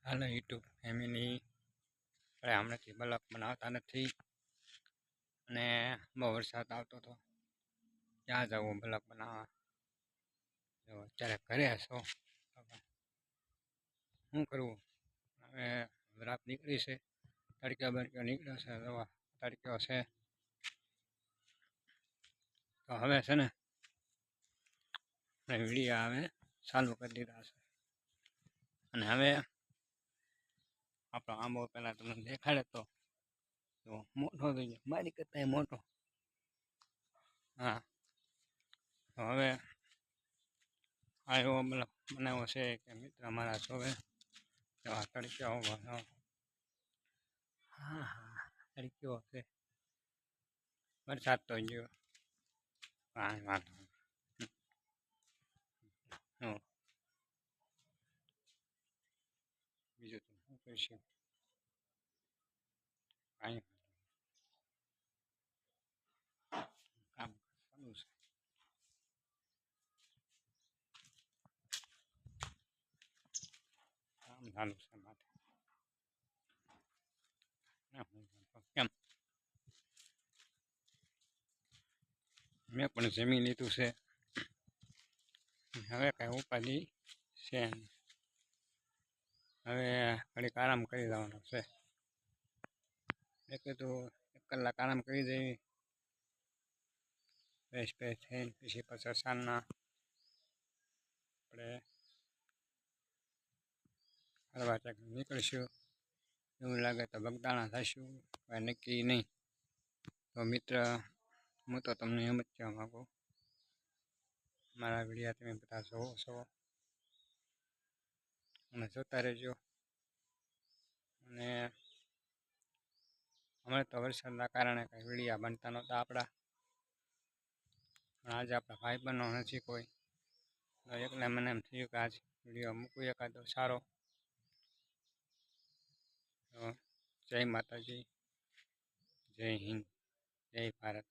હાલો YouTube family, આપણે હમણાંથી blog બનાવતા નથી અને બહુ વરસાદ આવતો હતો. ક્યાં જવું બ્લોગ બનાવવા? જો અત્યારે ઘરે છો, શું કરવું? હવે રાત નીકળી છે, તડક્યો બડક્યો નીકળ્યો છે, દવા તડક્યો છે. તો હવે છે ને વિડીયો હવે ચાલુ કરી દીધા છે અને હવે આપણો આંબો પહેલાં તમને દેખાડે તો મોટો થઈ ગયો, મારી કરતા મોટો. હા, તો હવે આ એવો બનાવ્યો છે કે મિત્ર મારા જોવે એવા તડક્યો ઉભો. હા હા, તડક્યો છે, વરસાદ તો ગયો. કાંઈ વાંધો નહીં. બીજું તો શું કહીશું? કાંઈ કામ ચાલુ છે. કામ ચાલુ છે માટે કેમ મેં પણ જમી લીધું છે. હવે કાંઈ ઉપાધિ છે નહીં. હવે ઘડીક આરામ કરી લેવાનો છે. મેં કીધું 1 કલાક આરામ કરી દઈએ, ફ્રેશ ફ્રેશ થઈને પછી સાંજના આપણે ફરવા ક્યાંક નીકળીશું. એવું લાગે તો બગદાણા થઈશું, કાંઈ નક્કી નહીં. તો મિત્ર, હું તો તમને એમ જ કહેવા માગું, મારા વિડીયો તમે બધા જોવો છો અને જોતા રહેજો. અને હમણાં તો વરસાદના કારણે કંઈ વિડીયા બનતા નહોતા આપણા. આજે આપણા ભાઈ બહેનો નથી કોઈ, તો એટલે મને એમ થયું કે આજ વિડીયો મૂકું એકાદો સારો. તો જય માતાજી, જય હિન્દ, જય ભારત.